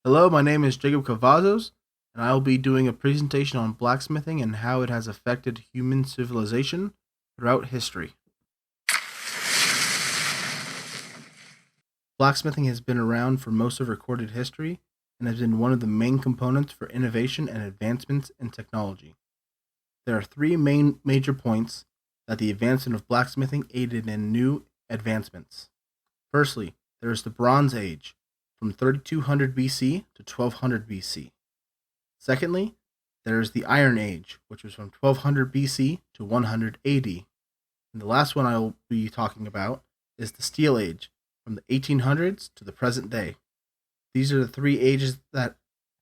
Hello, my name is Jacob Cavazos, and I will be doing a presentation on blacksmithing and how it has affected human civilization throughout history. Blacksmithing has been around for most of recorded history and has been one of the main components for innovation and advancements in technology. There are three main major points that the advancement of blacksmithing aided in new advancements. Firstly, there is the Bronze Age, from 3200 BC to 1200 BC. Secondly, there is the Iron Age, which was from 1200 BC to 100 AD. And the last one I will be talking about is the Steel Age, from the 1800s to the present day. These are the three ages that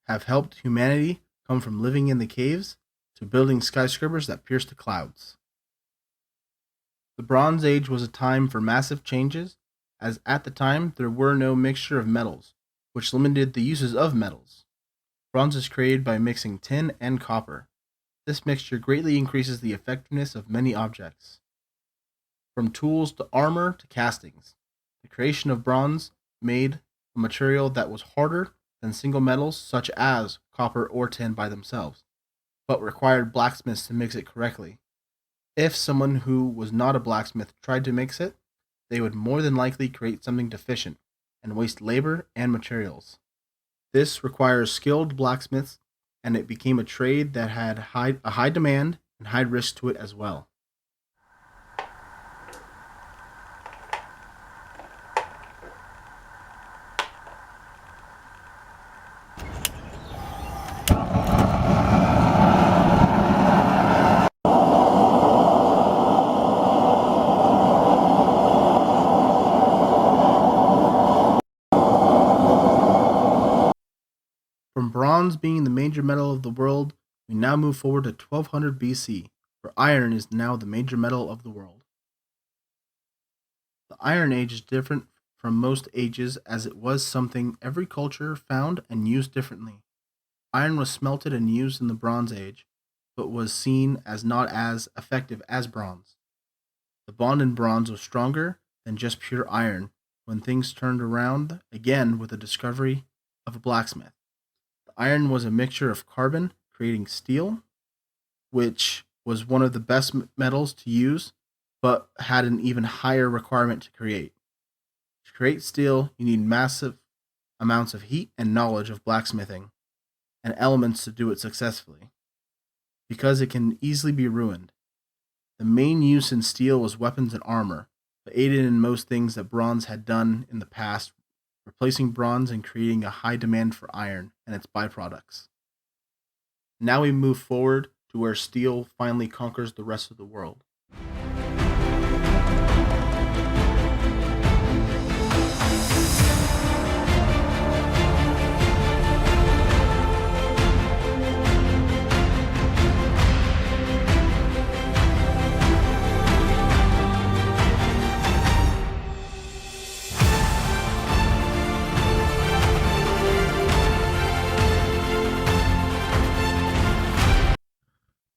have helped humanity come from living in the caves to building skyscrapers that pierce the clouds. The Bronze Age was a time for massive changes, as at the time there were no mixture of metals, which limited the uses of metals. Bronze is created by mixing tin and copper. This mixture greatly increases the effectiveness of many objects, from tools to armor to castings. The creation of bronze made a material that was harder than single metals such as copper or tin by themselves, but required blacksmiths to mix it correctly. If someone who was not a blacksmith tried to mix it, they would more than likely create something deficient and waste labor and materials. This requires skilled blacksmiths, and it became a trade that had a high demand and high risk to it as well. From bronze being the major metal of the world, we now move forward to 1200 BC, where iron is now the major metal of the world. The Iron Age is different from most ages as it was something every culture found and used differently. Iron was smelted and used in the Bronze Age, but was seen as not as effective as bronze. The bond in bronze was stronger than just pure iron when things turned around again with the discovery of a blacksmith. The iron was a mixture of carbon, creating steel, which was one of the best metals to use, but had an even higher requirement to create. To create steel, you need massive amounts of heat and knowledge of blacksmithing and elements to do it successfully, because it can easily be ruined. The main use in steel was weapons and armor, but aided in most things that bronze had done in the past, replacing bronze and creating a high demand for iron and its byproducts. Now we move forward to where steel finally conquers the rest of the world.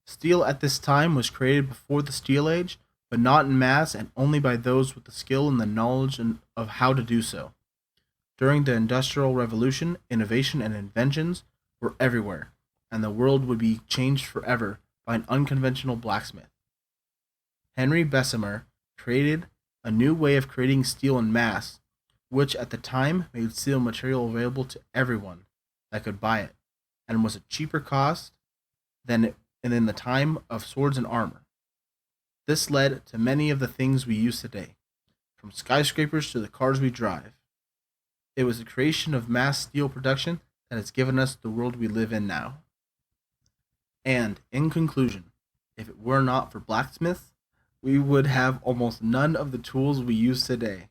Steel at this time was created before the Steel Age, but not in mass and only by those with the skill and the knowledge of how to do so. During the Industrial Revolution, innovation and inventions were everywhere, and the world would be changed forever by an unconventional blacksmith. Henry Bessemer created a new way of creating steel in mass, which at the time made steel material available to everyone that could buy it, and was a cheaper cost than in the time of swords and armor. This led to many of the things we use today, from skyscrapers to the cars we drive. It was the creation of mass steel production that has given us the world we live in now. And, in conclusion, if it were not for blacksmiths, we would have almost none of the tools we use today.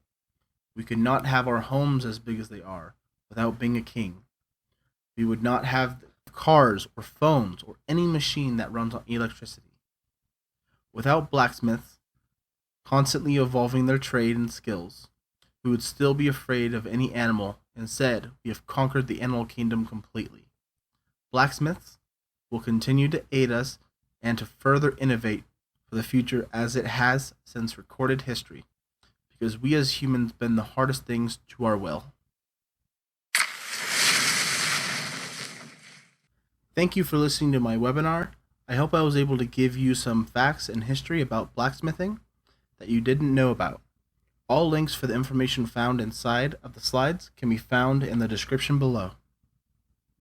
We could not have our homes as big as they are without being a king. We would not have cars or phones or any machine that runs on electricity. Without blacksmiths constantly evolving their trade and skills, we would still be afraid of any animal. Instead, we have conquered the animal kingdom completely. Blacksmiths will continue to aid us and to further innovate for the future as it has since recorded history, because we as humans bend the hardest things to our will. Thank you for listening to my webinar. I hope I was able to give you some facts and history about blacksmithing that you didn't know about. All links for the information found inside of the slides can be found in the description below.